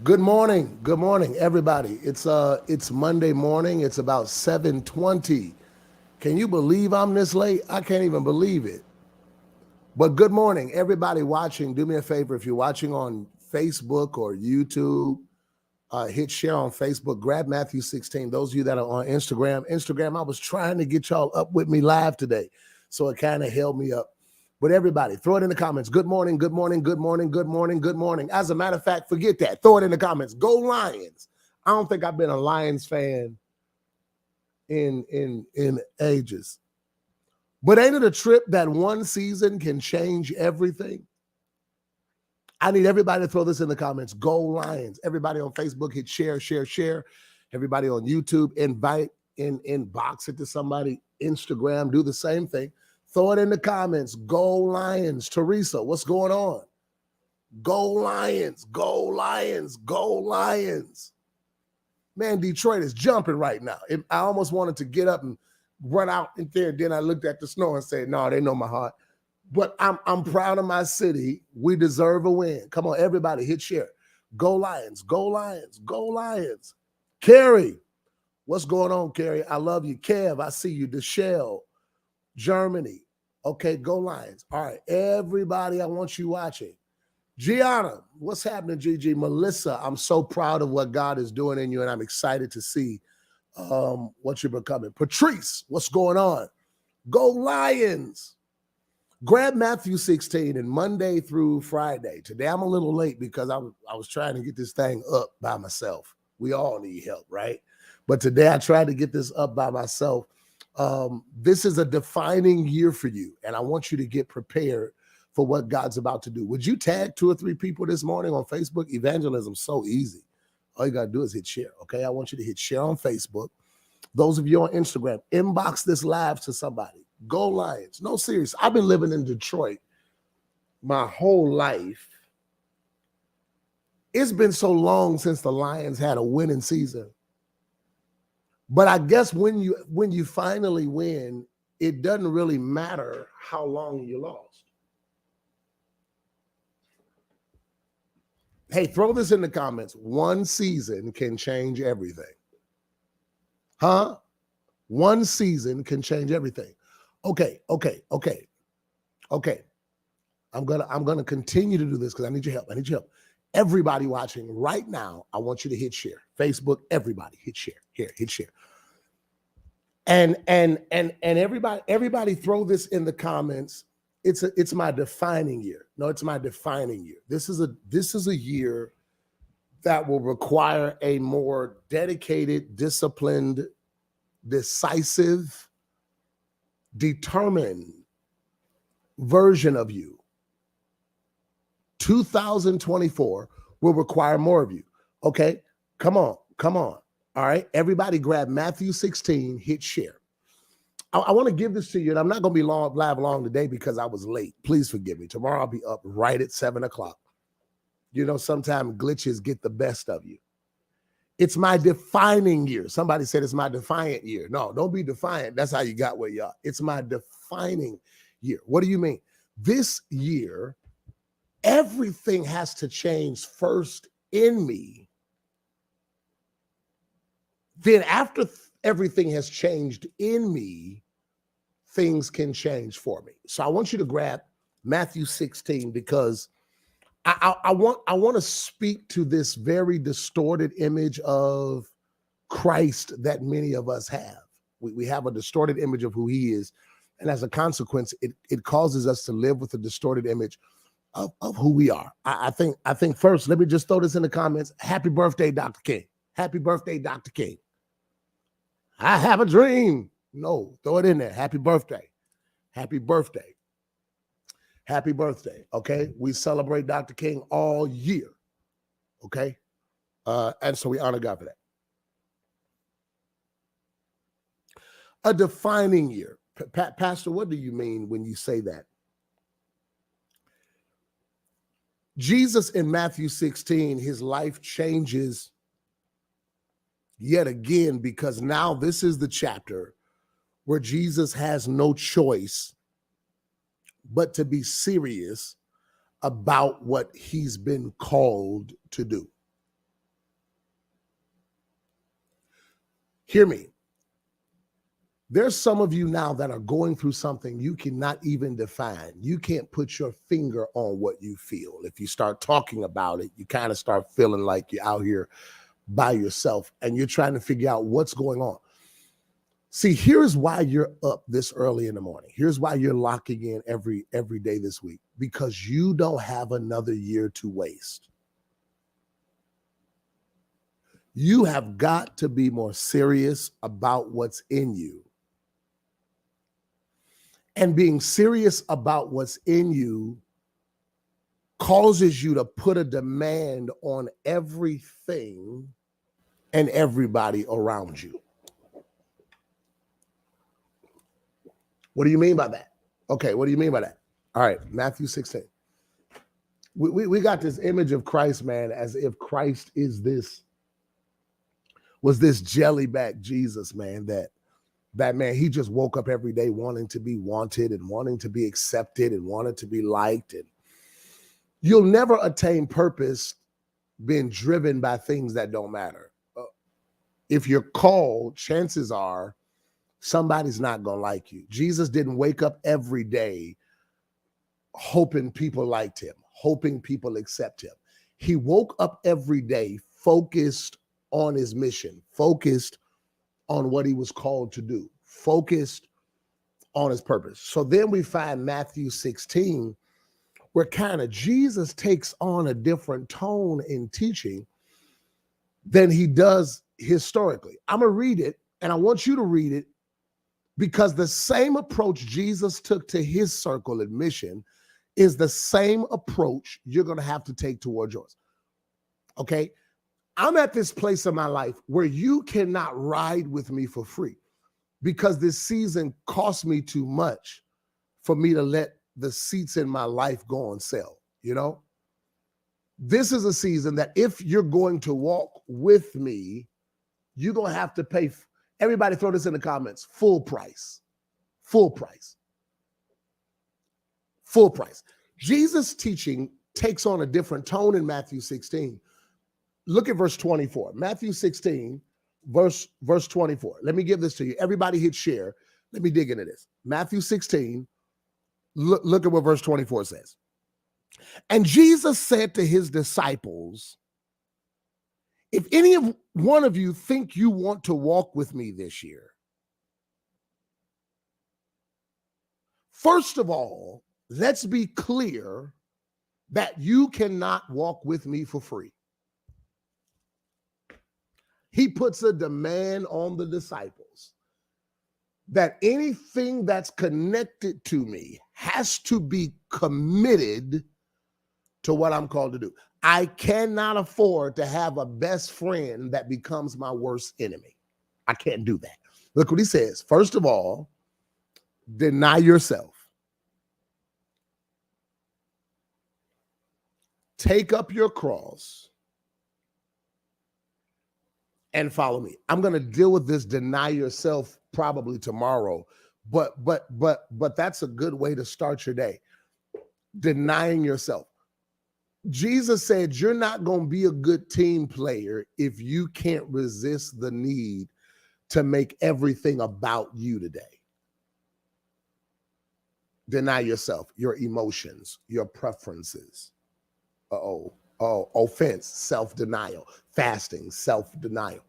Good morning, everybody. It's Monday morning. It's about 7:20. Can you believe I'm this late? I can't even believe it. But good morning, everybody watching. Do me a favor if you're watching on Facebook or YouTube, hit share on Facebook. Grab Matthew 16. Those of you that are on Instagram, I was trying to get y'all up with me live today, so it kind of held me up. But everybody, throw it in the comments. Good morning, good morning, good morning, good morning, good morning. As a matter of fact, forget that. Throw it in the comments. Go Lions. I don't think I've been a Lions fan in ages. But ain't it a trip that one season can change everything? I need everybody to throw this in the comments. Go Lions. Everybody on Facebook, hit share, share, share. Everybody on YouTube, invite inbox it to somebody. Instagram, do the same thing. Throw it in the comments. Go Lions. Teresa, what's going on? Go Lions. Go Lions. Go Lions. Man, Detroit is jumping right now. I almost wanted to get up and run out in there. Then I looked at the snow and said, no, they know my heart. But I'm proud of my city. We deserve a win. Come on, everybody, hit share. Go Lions. Go Lions. Go Lions. Carrie, what's going on, Carrie? I love you. Kev, I see you. Deshelle, Germany. Okay, go Lions. All right, everybody, I want you watching. Gianna, what's happening, Gigi? Melissa, I'm so proud of what God is doing in you, and I'm excited to see what you're becoming. Patrice, what's going on? Go Lions. Grab Matthew 16 and Monday through Friday. Today I'm a little late because I was trying to get this thing up by myself. We all need help, right? But today I tried to get this up by myself. This is a defining year for you, and I want you to get prepared for what God's about to do. Would you tag 2 or 3 people this morning on Facebook? Evangelism so easy. All you got to do is hit share, okay? I want you to hit share on Facebook. Those of you on Instagram, inbox this live to somebody. Go Lions. No, serious. I've been living in Detroit my whole life. It's been so long since the Lions had a winning season. But I guess when you finally win, it doesn't really matter how long you lost. Hey, throw this in the comments. One season can change everything. Huh? One season can change everything. Okay. I'm gonna continue to do this because I need your help. Everybody watching right now, I want you to hit share. Facebook, everybody hit share. Here, hit share. And everybody throw this in the comments. It's my defining year. No, it's my defining year. This is a year that will require a more dedicated, disciplined, decisive, determined version of you. 2024 will require more of you. Okay, come on. All right, everybody grab Matthew 16, hit share. I want to give this to you, and I'm not going to be live long today because I was late. Please forgive me. Tomorrow I'll be up right at 7 o'clock. You know, sometimes glitches get the best of you. It's my defining year. Somebody said it's my defiant year. No, don't be defiant. That's how you got where you are. It's my defining year. What do you mean? This year, everything has to change first in me. Then after everything has changed in me, things can change for me. So I want you to grab Matthew 16 because I want to speak to this very distorted image of Christ that many of us have. We have a distorted image of who he is. And as a consequence, it causes us to live with a distorted image of who we are. I think first, let me just throw this in the comments. Happy birthday, Dr. King. Happy birthday, Dr. King. I have a dream. No, throw it in there. Happy birthday. Happy birthday. Happy birthday. Okay. We celebrate Dr. King all year. Okay. And so we honor God for that. A defining year. Pastor, what do you mean when you say that? Jesus in Matthew 16, his life changes yet again because now this is the chapter where Jesus has no choice but to be serious about what he's been called to do. Hear me. There's some of you now that are going through something you cannot even define. You can't put your finger on what you feel. If you start talking about it, you kind of start feeling like you're out here by yourself and you're trying to figure out what's going on. See, here's why you're up this early in the morning. Here's why you're locking in every day this week, because you don't have another year to waste. You have got to be more serious about what's in you. And being serious about what's in you causes you to put a demand on everything and everybody around you. What do you mean by that? Okay, what do you mean by that? All right, Matthew 16. We got this image of Christ, man, as if Christ was this jellyback Jesus, man, that man, he just woke up every day wanting to be wanted and wanting to be accepted and wanted to be liked. And you'll never attain purpose being driven by things that don't matter. If you're called, chances are somebody's not going to like you. Jesus didn't wake up every day hoping people liked him, hoping people accept him. He woke up every day focused on his mission, focused on what he was called to do, focused on his purpose. So then we find Matthew 16, where kind of Jesus takes on a different tone in teaching than he does historically. I'm going to read it, and I want you to read it, because the same approach Jesus took to his circle and mission is the same approach you're going to have to take towards yours. Okay? I'm at this place in my life where you cannot ride with me for free, because this season cost me too much for me to let the seats in my life go on sale. You know, this is a season that if you're going to walk with me, you're going to have to pay. Everybody throw this in the comments. Full price. Full price. Full price. Jesus' teaching takes on a different tone in Matthew 16. Look at verse 24. Matthew 16, verse 24. Let me give this to you. Everybody hit share. Let me dig into this. Matthew 16, look at what verse 24 says. And Jesus said to his disciples, if any one of you think you want to walk with me this year, first of all, let's be clear that you cannot walk with me for free. He puts a demand on the disciples that anything that's connected to me has to be committed to what I'm called to do. I cannot afford to have a best friend that becomes my worst enemy. I can't do that. Look what he says. First of all, deny yourself. Take up your cross and follow me. I'm going to deal with this deny yourself probably tomorrow, but that's a good way to start your day. Denying yourself. Jesus said, you're not going to be a good team player if you can't resist the need to make everything about you today. Deny yourself, your emotions, your preferences. Offense, self-denial, fasting, self-denial.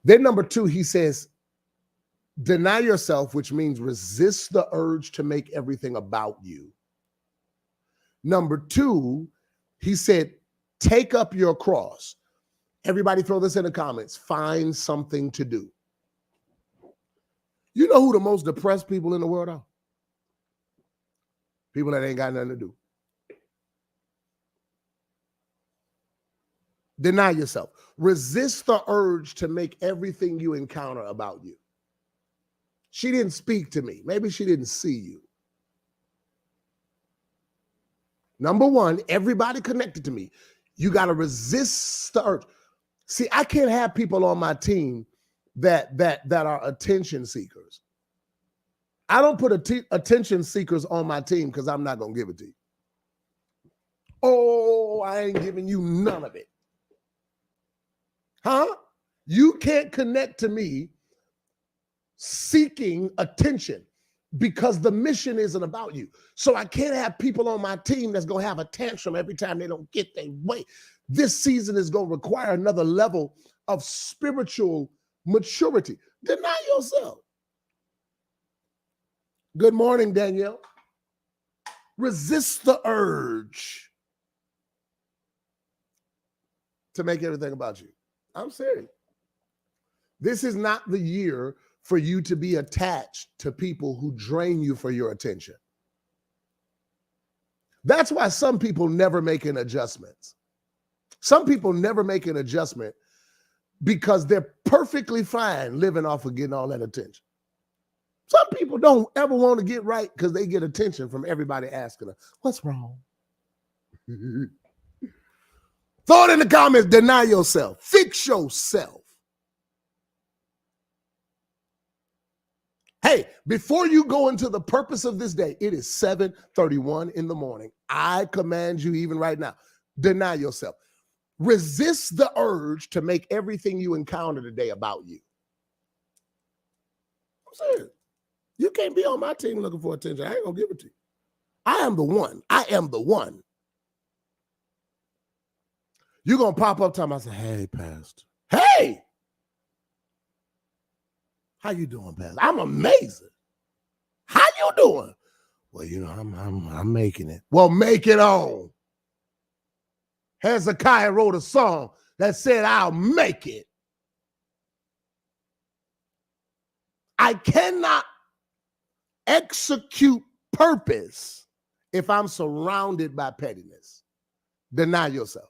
Then number 2, he says, deny yourself, which means resist the urge to make everything about you. Number 2, he said, take up your cross. Everybody throw this in the comments. Find something to do. You know who the most depressed people in the world are? People that ain't got nothing to do. Deny yourself. Resist the urge to make everything you encounter about you. She didn't speak to me. Maybe she didn't see you. Number 1, everybody connected to me. You got to resist the urge. See, I can't have people on my team that are attention seekers. I don't put attention seekers on my team because I'm not going to give it to you. Oh, I ain't giving you none of it. Huh? You can't connect to me seeking attention because the mission isn't about you. So I can't have people on my team that's going to have a tantrum every time they don't get their way. This season is going to require another level of spiritual maturity. Deny yourself. Good morning, Danielle. Resist the urge to make everything about you. I'm serious. This is not the year for you to be attached to people who drain you for your attention. That's why some people never make an adjustment. Some people never make an adjustment because they're perfectly fine living off of getting all that attention. Some people don't ever want to get right because they get attention from everybody asking them, what's wrong? Throw it in the comments, deny yourself, fix yourself. Hey, before you go into the purpose of this day, it is 7:31 in the morning. I command you even right now, deny yourself. Resist the urge to make everything you encounter today about you. I'm serious. You can't be on my team looking for attention. I ain't gonna give it to you. I am the one. I am the one. You're gonna pop up time. I say, hey, Pastor. Hey! How you doing, Pastor? I'm amazing. How you doing? Well, you know, I'm making it. Well, make it on. Hezekiah wrote a song that said, I'll make it. I cannot execute purpose if I'm surrounded by pettiness. Deny yourself.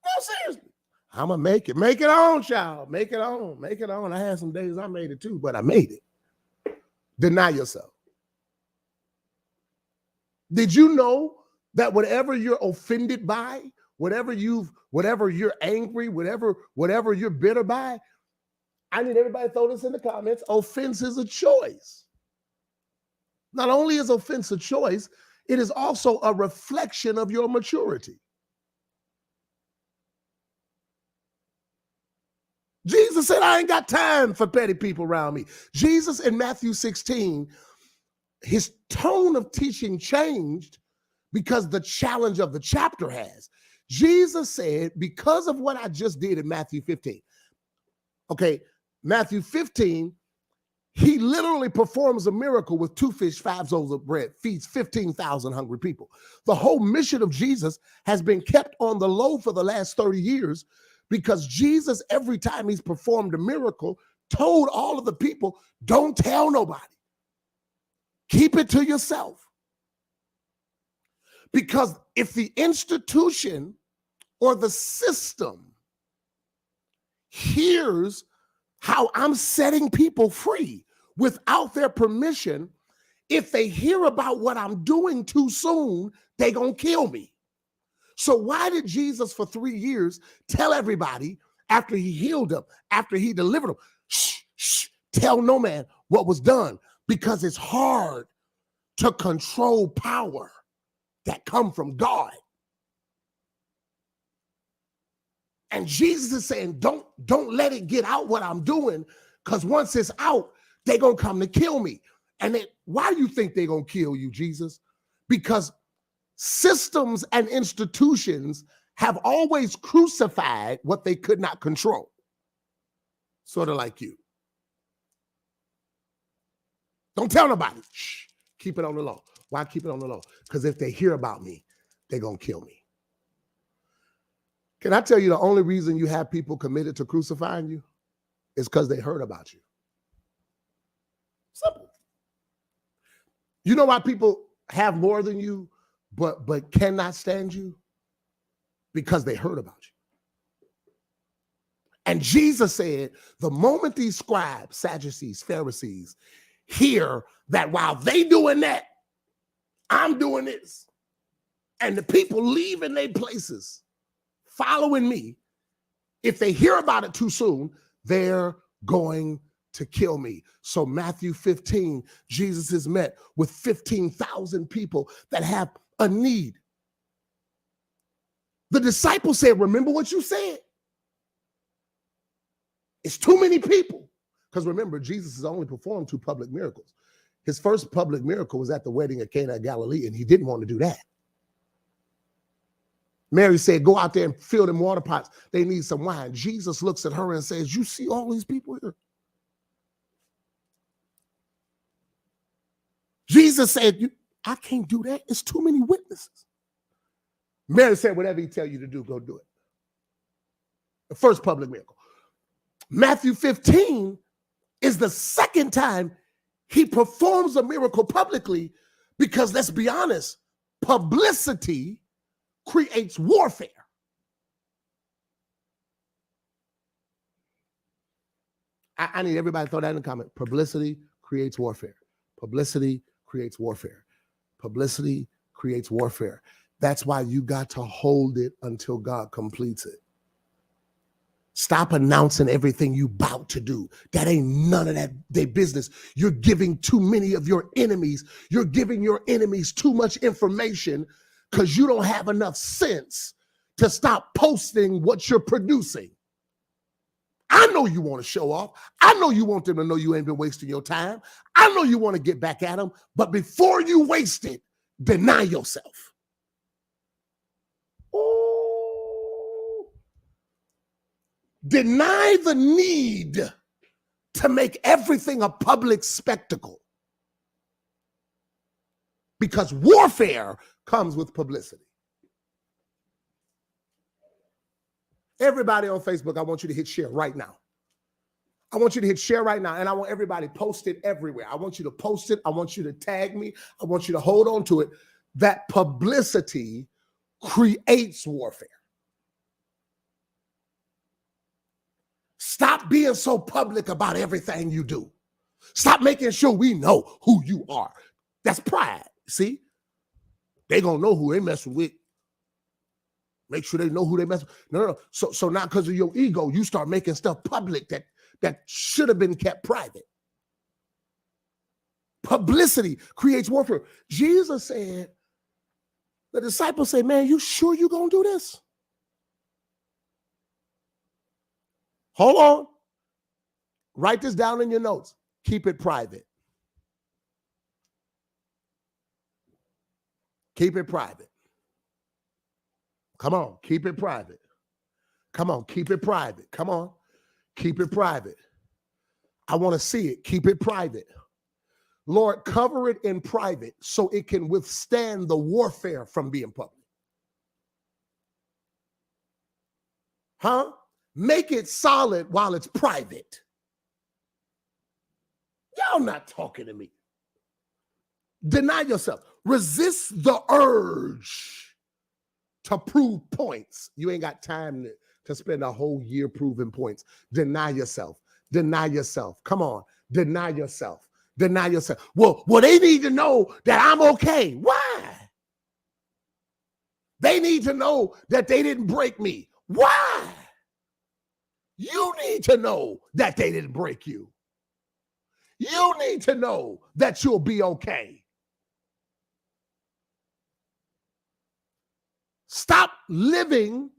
No, seriously. I'm going to make it. Make it on, child. Make it on. Make it on. I had some days I made it too, but I made it. Deny yourself. Did you know that whatever you're offended by, whatever you're angry, whatever you're bitter by, I need everybody to throw this in the comments. Offense is a choice. Not only is offense a choice, it is also a reflection of your maturity. Jesus said, I ain't got time for petty people around me. Jesus in Matthew 16, his tone of teaching changed because the challenge of the chapter has. Jesus said, because of what I just did in Matthew 15. Okay, Matthew 15, he literally performs a miracle with 2 fish, 5 loaves of bread, feeds 15,000 hungry people. The whole mission of Jesus has been kept on the low for the last 30 years because Jesus, every time he's performed a miracle, told all of the people, don't tell nobody. Keep it to yourself. Because if the institution or the system hears how I'm setting people free without their permission, if they hear about what I'm doing too soon, they're going to kill me. So why did Jesus for 3 years tell everybody after he healed them, after he delivered them, shh, tell no man what was done? Because it's hard to control power that come from God. And Jesus is saying, don't let it get out what I'm doing, because once it's out, they're going to come to kill me. And why do you think they're going to kill you, Jesus? Because systems and institutions have always crucified what they could not control. Sort of like you. Don't tell nobody. Shh. Keep it on the low. Why keep it on the low? Because if they hear about me, they're going to kill me. Can I tell you the only reason you have people committed to crucifying you is because they heard about you? Simple. You know why people have more than you but cannot stand you? Because they heard about you. And Jesus said, the moment these scribes, Sadducees, Pharisees hear that while they doing that, I'm doing this, and the people leaving their places following me, if they hear about it too soon, they're going to kill me. So Matthew 15, Jesus is met with 15,000 people that have a need. The disciples said, remember what you said? It's too many people. Because remember, Jesus has only performed 2 public miracles. His first public miracle was at the wedding at Cana of Galilee, and he didn't want to do that. Mary said, go out there and fill them water pots. They need some wine. Jesus looks at her and says, you see all these people here? Jesus said, I can't do that. It's too many witnesses. Mary said, whatever he tell you to do, go do it. The first public miracle. Matthew 15 is the second time he performs a miracle publicly because, let's be honest, publicity creates warfare. I need everybody to throw that in the comment. Publicity creates warfare. Publicity creates warfare. Publicity creates warfare. That's why you got to hold it until God completes it. Stop announcing everything you about to do. That ain't none of that their business. You're giving too many of your enemies. You're giving your enemies too much information because you don't have enough sense to stop posting what you're producing. I know you want to show off. I know you want them to know you ain't been wasting your time. I know you want to get back at them. But before you waste it, deny yourself. Deny the need to make everything a public spectacle. Because warfare comes with publicity. Everybody on Facebook, I want you to hit share right now. I want you to hit share right now, and I want everybody post it everywhere. I want you to post it. I want you to tag me. I want you to hold on to it. That publicity creates warfare. Stop being so public about everything you do. Stop making sure we know who you are. That's pride. See? They gonna know who they messing with. Make sure they know who they mess with. No. So now because of your ego, you start making stuff public that should have been kept private. Publicity creates warfare. Jesus said, the disciples say, man, you sure you gonna do this? Hold on. Write this down in your notes. Keep it private. Keep it private. Come on, keep it private. Come on, keep it private. Come on, keep it private. I want to see it. Keep it private. Lord, cover it in private so it can withstand the warfare from being public. Huh? Make it solid while it's private. Y'all not talking to me. Deny yourself. Resist the urge to prove points. You ain't got time to spend a whole year proving points. Deny yourself. Deny yourself. Come on. Deny yourself. Deny yourself. Well, they need to know that I'm okay. Why? They need to know that they didn't break me. Why? You need to know that they didn't break you. You need to know that you'll be okay. Stop living.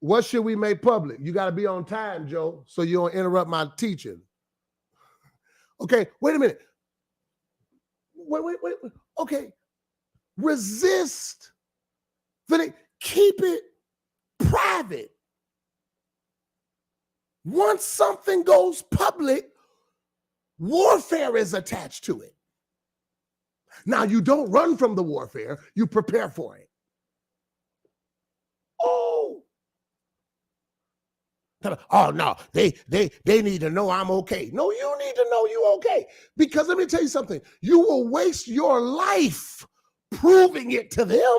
What should we make public? You got to be on time, Joe, so you don't interrupt my teaching. Okay, wait a minute. Wait. Okay. Resist. Keep it private. Once something goes public, warfare is attached to it. Now, you don't run from the warfare, you prepare for it. Oh no, they need to know I'm okay. No, you need to know you okay. Because let me tell you something. You will waste your life proving it to them.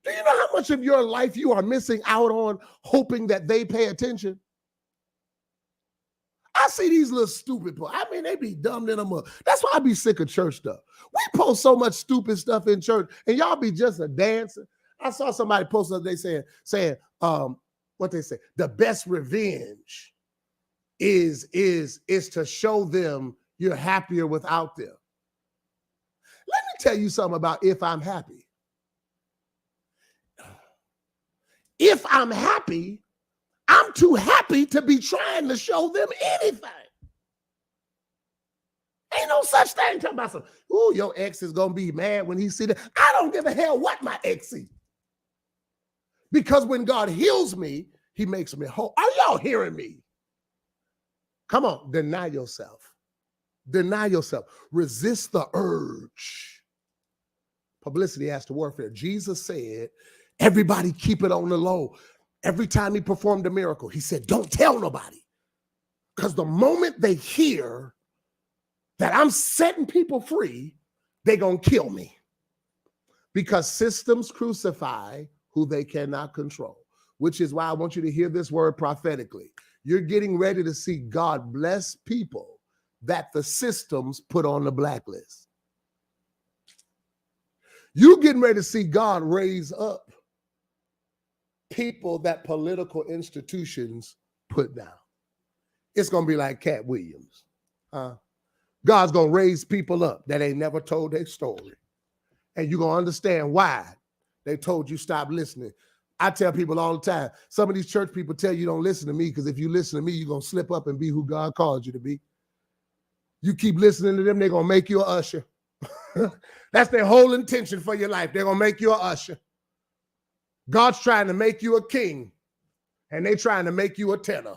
Do you know how much of your life you are missing out on hoping that they pay attention? I see these little stupid people. I mean, they be dumb in them up. That's why I be sick of church stuff. We post so much stupid stuff in church, and y'all be just a dancer. I saw somebody post the other day saying, what they say, the best revenge is to show them you're happier without them. Let me tell you something about if I'm happy. if I'm happy, I'm too happy to be trying to show them anything. Ain't no such thing. Talking about some, ooh, your ex is gonna be mad when he see that. I don't give a hell what my ex see. Because when God heals me, he makes me whole. Are y'all hearing me? Come on, deny yourself. Deny yourself. Resist the urge. Publicity has to warfare. Jesus said, everybody keep it on the low. Every time he performed a miracle, he said, don't tell nobody. Because the moment they hear that I'm setting people free, they're going to kill me. Because systems crucify who they cannot control, which is why I want you to hear this word prophetically. You're getting ready to see God bless people that the systems put on the blacklist. You're getting ready to see God raise up people that political institutions put down. It's going to be like Cat Williams. God's going to raise people up that ain't never told their story. And you're going to understand why they told you stop listening. I tell people all the time, some of these church people tell you don't listen to me because if you listen to me, you're going to slip up and be who God called you to be. You keep listening to them, they're going to make you an usher. That's their whole intention for your life. They're going to make you an usher. God's trying to make you a king, and they're trying to make you a tenor.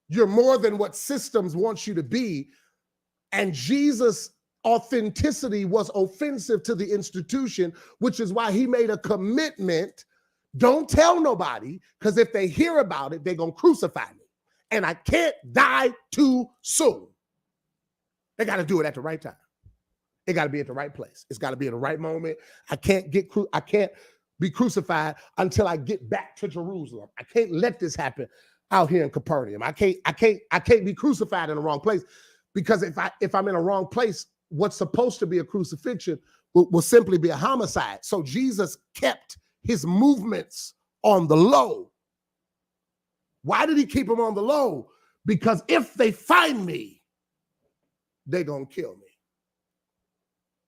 You're more than what systems want you to be, and Jesus' authenticity was offensive to the institution, which is why he made a commitment. Don't tell nobody, because if they hear about it, they're going to crucify me. And I can't die too soon. They got to do it at the right time. It got to be at the right place. It's got to be at the right moment. I can't be crucified until I get back to Jerusalem. I can't let this happen out here in Capernaum. I can't be crucified in the wrong place, because if I'm in a wrong place, what's supposed to be a crucifixion will simply be a homicide. So Jesus kept his movements on the low. Why did he keep them on the low? Because if they find me, they're going to kill me.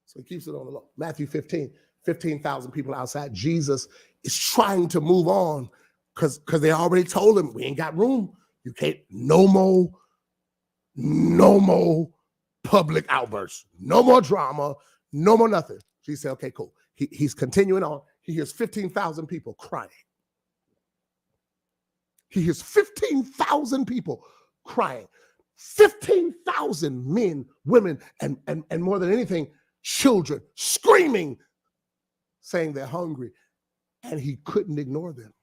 So he keeps it on the low. Matthew 15,000 people outside. Jesus is trying to move on because they already told him, we ain't got room. You can't, no more public outbursts, no more drama, no more nothing. She said, okay, cool. He's continuing on. He hears 15,000 people crying. He hears 15,000 people crying. 15,000 men, women, and more than anything, children screaming, saying they're hungry. And he couldn't ignore them.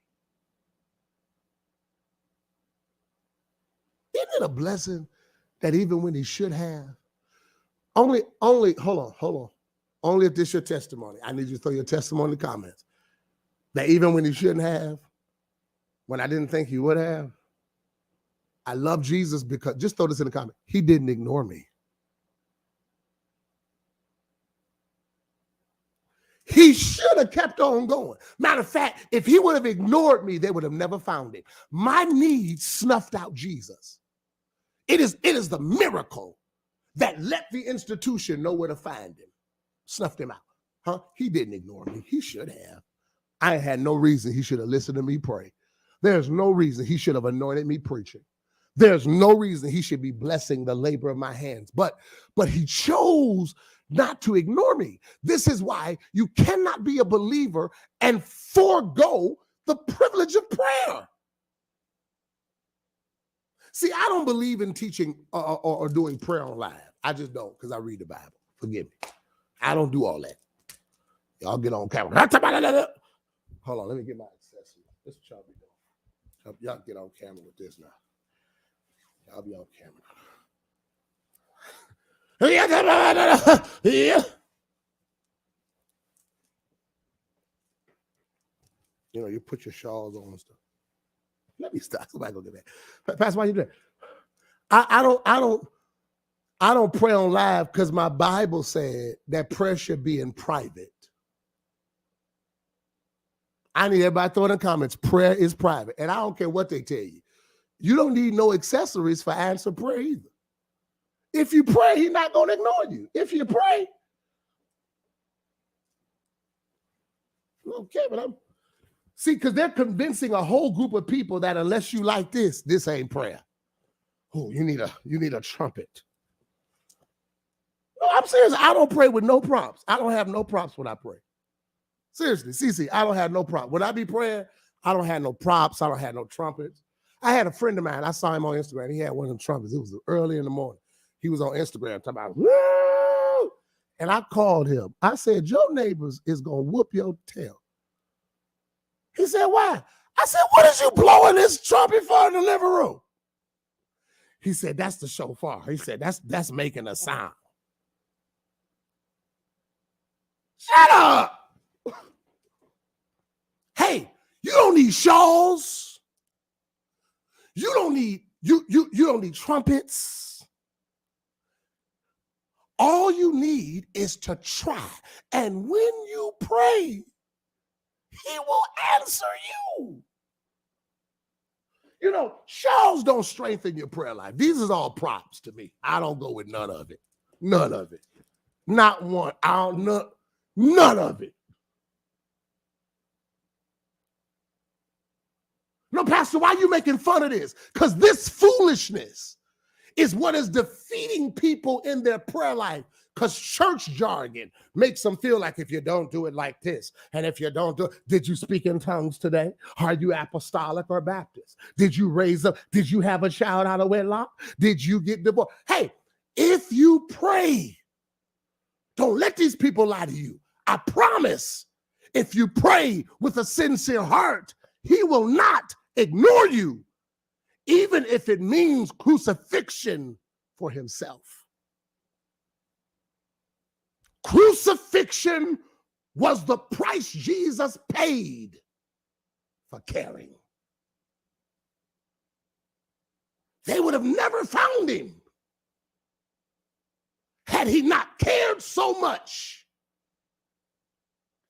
Isn't it a blessing that even when he should have, only, hold on. Only if this is your testimony. I need you to throw your testimony in the comments. That even when he shouldn't have, when I didn't think he would have, I love Jesus because, just throw this in the comment, he didn't ignore me. He should have kept on going. Matter of fact, if he would have ignored me, they would have never found it. My need snuffed out Jesus. It is the miracle that let the institution know where to find him. Snuffed him out. He didn't ignore me. He should have. I had no reason he should have listened to me pray. There's no reason he should have anointed me preaching. There's no reason he should be blessing the labor of my hands. But he chose not to ignore me. This is why you cannot be a believer and forego the privilege of prayer. See, I don't believe in teaching or doing prayer on live. I just don't, because I read the Bible. Forgive me. I don't do all that. Y'all get on camera. Hold on, let me get my accessory. This is what y'all be doing. Y'all get on camera with this now. Y'all be on camera. Yeah. You know, you put your shawls on and stuff. Let me stop. Somebody go get that. Pastor, why you do that? I don't pray on live because my Bible said that prayer should be in private. I need everybody to throw in the comments, prayer is private. And I don't care what they tell you. You don't need no accessories for answer prayer either. If you pray, he's not going to ignore you. If you pray, okay, but See, because they're convincing a whole group of people that unless you like this ain't prayer. Oh, you need a trumpet. No, I'm serious. I don't pray with no prompts. I don't have no prompts when I pray. Seriously, CC, I don't have no prompts. When I be praying, I don't have no props. I don't have no trumpets. I had a friend of mine. I saw him on Instagram. He had one of them trumpets. It was early in the morning. He was on Instagram talking about, woo! And I called him. I said, your neighbors is going to whoop your tail. He said, why? I said, what is you blowing this trumpet for in the living room? He said, that's the shofar. He said, that's making a sound. Shut up. Hey, you don't need shawls. You don't need you don't need trumpets. All you need is to try. And when you pray, he will answer you. You know, shawls don't strengthen your prayer life. These is all props to me. I don't go with none of it. None of it. Not one. None of it. No, Pastor, why are you making fun of this? Because this foolishness is what is defeating people in their prayer life. Because church jargon makes them feel like if you don't do it like this, and if you don't do it, did you speak in tongues today? Are you apostolic or Baptist? Did you raise up? Did you have a child out of wedlock? Did you get divorced? Hey, if you pray, don't let these people lie to you. I promise, if you pray with a sincere heart, he will not ignore you, even if it means crucifixion for himself. Crucifixion was the price Jesus paid for caring. They would have never found him had he not cared so much.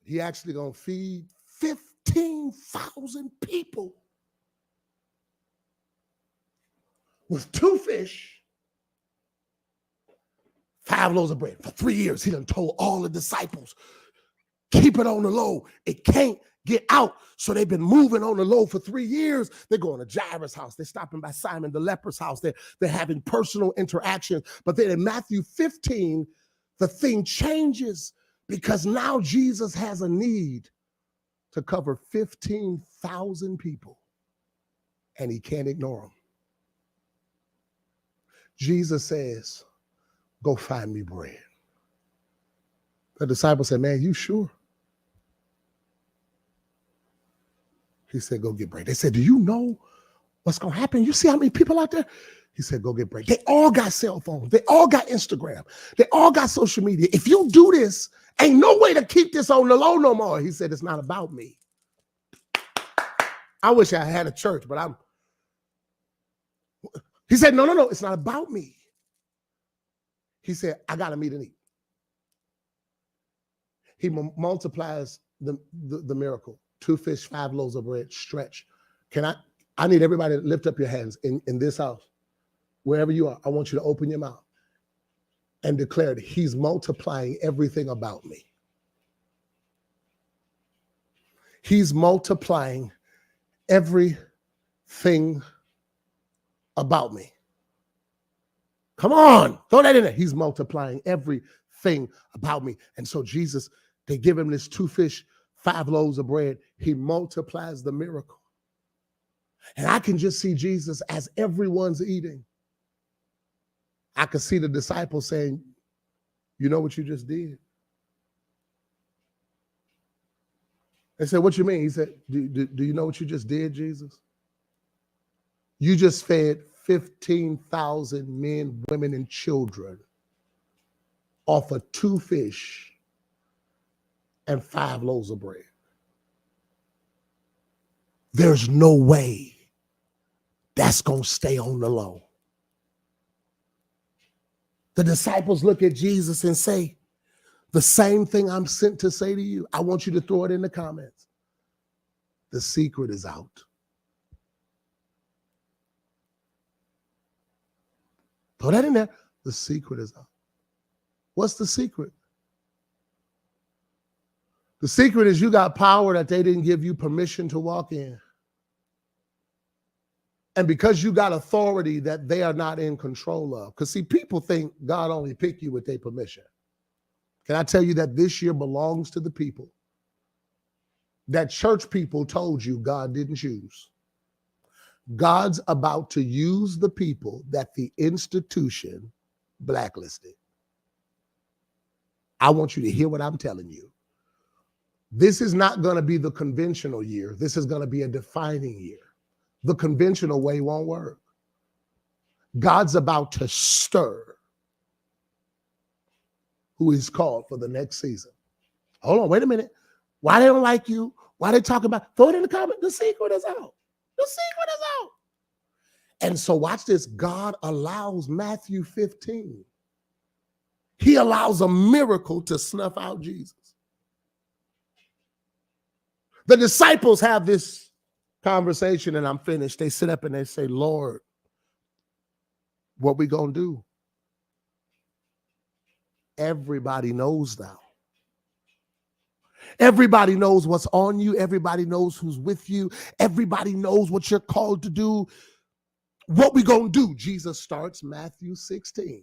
He actually gonna feed 15,000 people with 2 fish, 5 loaves of bread. For 3 years, he done told all the disciples, keep it on the low. It can't get out. So they've been moving on the low for 3 years. They're going to Jairus' house. They're stopping by Simon the leper's house. They're having personal interactions. But then in Matthew 15, the thing changes because now Jesus has a need to cover 15,000 people, and he can't ignore them. Jesus says, go find me bread. The disciple said, man, you sure? He said, go get bread. They said, do you know what's going to happen? You see how many people out there? He said, go get bread. They all got cell phones. They all got Instagram. They all got social media. If you do this, ain't no way to keep this on the low no more. He said, it's not about me. I wish I had a church, but he said, no, it's not about me. He said, I got to meet a need. He multiplies the miracle. 2 fish, 5 loaves of bread, stretch. I need everybody to lift up your hands in this house. Wherever you are, I want you to open your mouth and declare that he's multiplying everything about me. He's multiplying everything about me. Come on, throw that in there. He's multiplying everything about me. And so Jesus, they give him this 2 fish, 5 loaves of bread. He multiplies the miracle. And I can just see Jesus as everyone's eating. I could see the disciples saying, you know what you just did? They said, what you mean? He said, do you know what you just did, Jesus? You just fed 15,000 men, women, and children off of 2 fish and 5 loaves of bread. There's no way that's going to stay on the low. The disciples look at Jesus and say, the same thing I'm sent to say to you. I want you to throw it in the comments. The secret is out. Throw that in there. The secret is out. What's the secret? The secret is you got power that they didn't give you permission to walk in. And because you got authority that they are not in control of. Because see, people think God only picked you with their permission. Can I tell you that this year belongs to the people that church people told you God didn't choose? God's about to use the people that the institution blacklisted. I want you to hear what I'm telling you. This is not going to be the conventional year. This is going to be a defining year. The conventional way won't work. God's about to stir who is called for the next season. Hold on, wait a minute. Why they don't like you? Why they talking about? Throw it in the comment. The secret is out. The secret is out. And so watch this. God allows Matthew 15. He allows a miracle to snuff out Jesus. The disciples have this conversation, and I'm finished. They sit up and they say, Lord, what we gonna do? Everybody knows now. Everybody knows what's on you. Everybody knows who's with you. Everybody knows what you're called to do. What we gonna do? Jesus starts Matthew 16.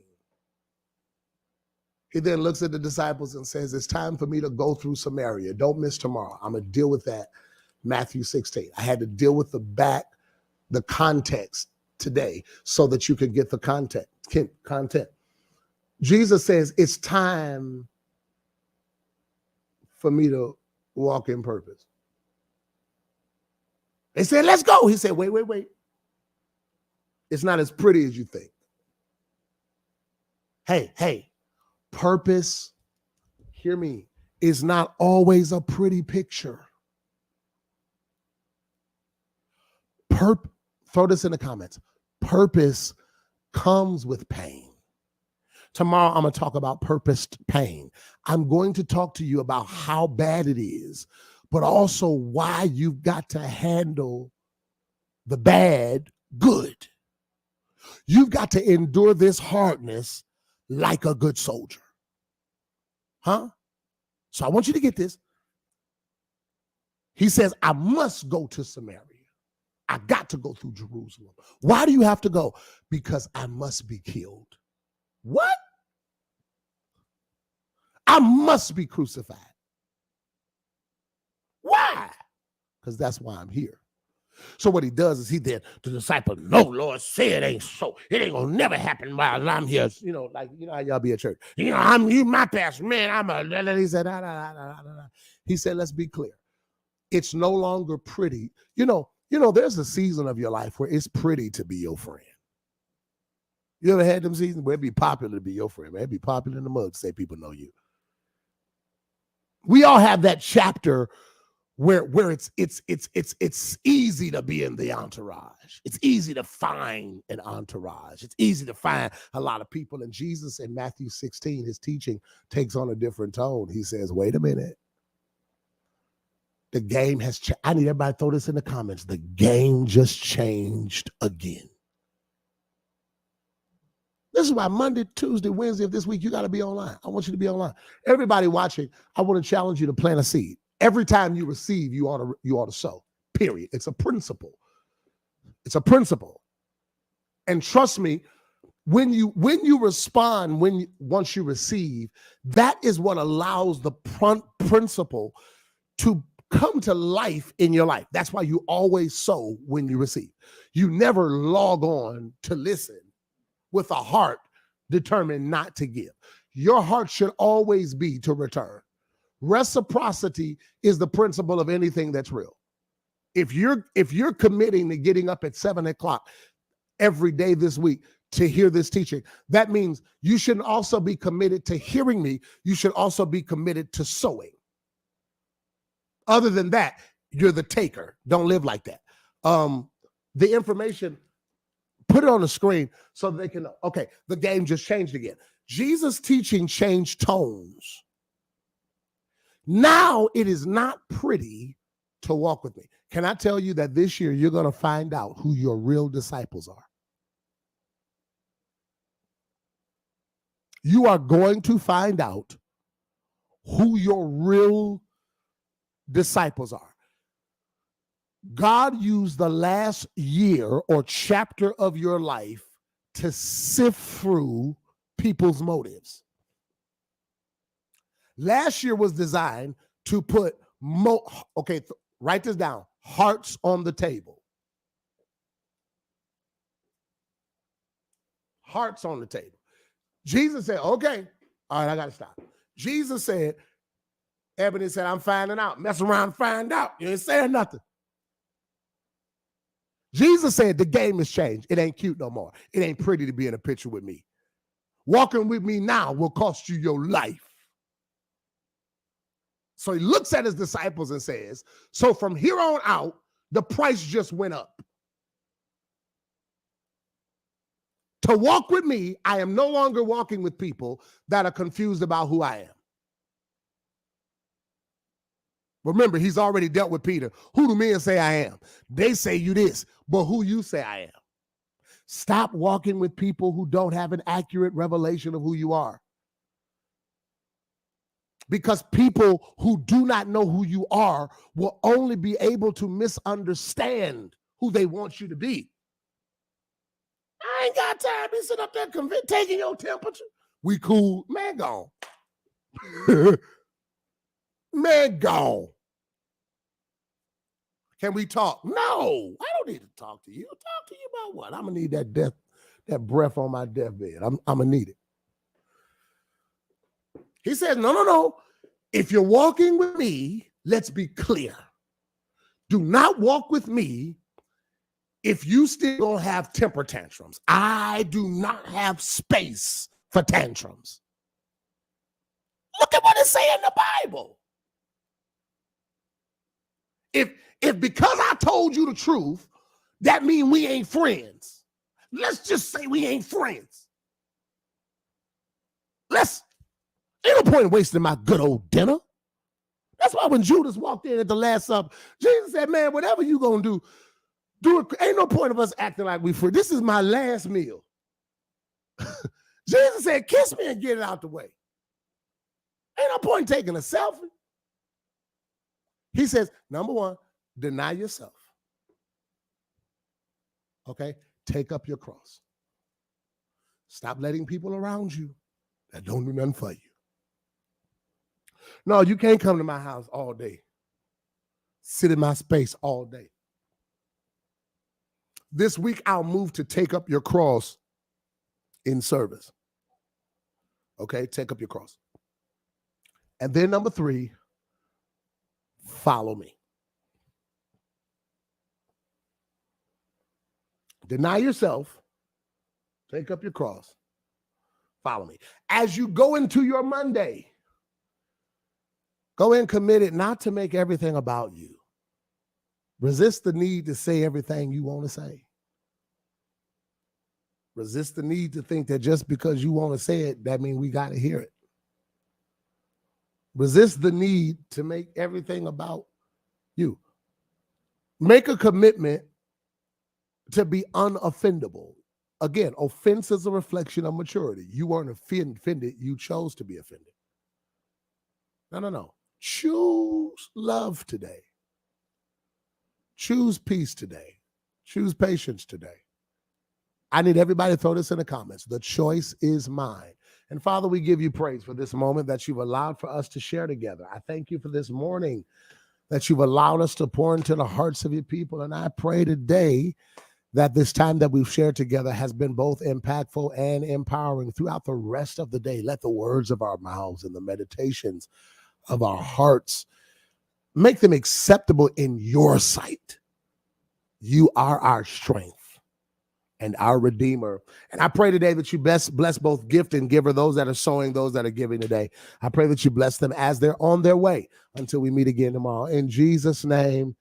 He then looks at the disciples and says, it's time for me to go through Samaria. Don't miss tomorrow. I'm going to deal with that. Matthew 16. I had to deal with the context today so that you could get the content. Jesus says, it's time for me to walk in purpose. They said, let's go. He said, wait. It's not as pretty as you think. Hey. Purpose, hear me, is not always a pretty picture. Throw this in the comments. Purpose comes with pain. Tomorrow, I'm going to talk about purposed pain. I'm going to talk to you about how bad it is, but also why you've got to handle the bad good. You've got to endure this hardness like a good soldier. Huh? So I want you to get this. He says, I must go to Samaria. I got to go through Jerusalem. Why do you have to go? Because I must be killed. What? I must be crucified. Why? Because that's why I'm here. So what he does is the disciple, no, Lord, say it ain't so. It ain't gonna never happen while I'm here. You know how y'all be at church. You my pastor, man. He said, He said, let's be clear. It's no longer pretty. You know, there's a season of your life where it's pretty to be your friend. You ever had them seasons where it'd be popular to be your friend? It'd be popular in the mug to say people know you. We all have that chapter where it's easy to be in the entourage. It's easy to find an entourage. It's easy to find a lot of people. And Jesus in Matthew 16, his teaching takes on a different tone. He says, wait a minute. The game has changed. I need everybody to throw this in the comments. The game just changed again. This is why Monday, Tuesday, Wednesday of this week, you got to be online. I want you to be online. Everybody watching, I want to challenge you to plant a seed. Every time you receive, you ought to sow, period. It's a principle. It's a principle. And trust me, when you respond, once you receive, that is what allows the principle to come to life in your life. That's why you always sow when you receive. You never log on to listen with a heart determined not to give. Your heart should always be to return. Reciprocity is the principle of anything that's real. If you're committing to getting up at 7 o'clock every day this week to hear this teaching, that means you should also be committed to hearing me. You should also be committed to sowing. Other than that, you're the taker. Don't live like that. The information, put it on the screen so they can, okay, the game just changed again. Jesus' teaching changed tones. Now it is not pretty to walk with me. Can I tell you that this year you're going to find out who your real disciples are? You are going to find out who your real disciples are. God used the last year or chapter of your life to sift through people's motives. Last year was designed to put, write this down, hearts on the table. Hearts on the table. Jesus said, okay, all right, I got to stop. Jesus said, Ebony said, I'm finding out. Mess around, find out. You ain't saying nothing. Jesus said, the game has changed. It ain't cute no more. It ain't pretty to be in a picture with me. Walking with me now will cost you your life. So he looks at his disciples and says, so from here on out, the price just went up. To walk with me, I am no longer walking with people that are confused about who I am. Remember, he's already dealt with Peter. Who do men say I am? They say you this, but who you say I am? Stop walking with people who don't have an accurate revelation of who you are. Because people who do not know who you are will only be able to misunderstand who they want you to be. I ain't got time to sit up there taking your temperature. We cool. Man, gone. Man, gone. Can we talk? No, I don't need to talk to you. Talk to you about what? I'm going to need that breath on my deathbed. I'm going to need it. He says, no. If you're walking with me, let's be clear. Do not walk with me if you still don't have temper tantrums. I do not have space for tantrums. Look at what it says in the Bible. If because I told you the truth, that means we ain't friends. Let's just say we ain't friends. Ain't no point in wasting my good old dinner. That's why when Judas walked in at the Last Supper, Jesus said, man, whatever you gonna do it. Ain't no point of us acting like we free. This is my last meal. Jesus said, kiss me and get it out the way. Ain't no point in taking a selfie. He says, number one, deny yourself. Okay? Take up your cross. Stop letting people around you that don't do nothing for you. No, you can't come to my house all day. Sit in my space all day. This week, I'll move to take up your cross in service. Okay? Take up your cross. And then number 3, follow me. Deny yourself. Take up your cross. Follow me. As you go into your Monday, go in committed not to make everything about you. Resist the need to say everything you want to say. Resist the need to think that just because you want to say it, that means we got to hear it. Resist the need to make everything about you. Make a commitment to be unoffendable. Again, offense is a reflection of maturity. You weren't offended. You chose to be offended. No. Choose love today. Choose peace today. Choose patience today. I need everybody to throw this in the comments. The choice is mine. And Father, we give you praise for this moment that you've allowed for us to share together. I thank you for this morning that you've allowed us to pour into the hearts of your people. And I pray today that this time that we've shared together has been both impactful and empowering throughout the rest of the day. Let the words of our mouths and the meditations of our hearts make them acceptable in your sight. You are our strength and our Redeemer. And I pray today that you bless both gift and giver, those that are sowing, those that are giving today. I pray that you bless them as they're on their way until we meet again tomorrow. In Jesus' name,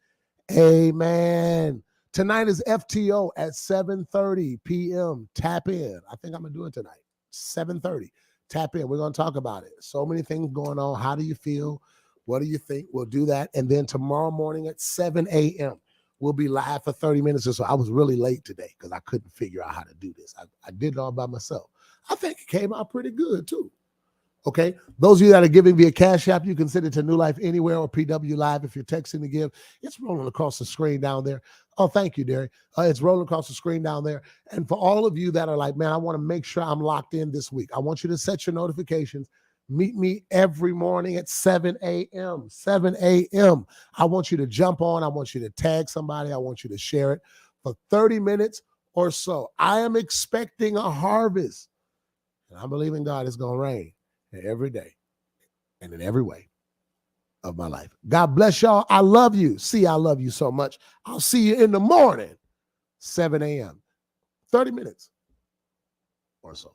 amen. Tonight is FTO at 7:30 p.m. Tap in. I think I'm going to do it tonight. 7:30. Tap in. We're going to talk about it. So many things going on. How do you feel? What do you think? We'll do that. And then tomorrow morning at 7 a.m., we'll be live for 30 minutes or so. I was really late today because I couldn't figure out how to do this. I did it all by myself. I think it came out pretty good, too. Okay. Those of you that are giving via Cash App, you can send it to New Life Anywhere or PW Live. If you're texting to give, it's rolling across the screen down there. Oh, thank you, Derek. It's rolling across the screen down there. And for all of you that are like, man, I want to make sure I'm locked in this week, I want you to set your notifications. Meet me every morning at 7 a.m. 7 a.m. I want you to jump on. I want you to tag somebody. I want you to share it for 30 minutes or so. I am expecting a harvest. And I believe in God it's going to rain every day and in every way of my life. God bless y'all. I love you. See, I love you so much. I'll see you in the morning, 7 a.m., 30 minutes or so.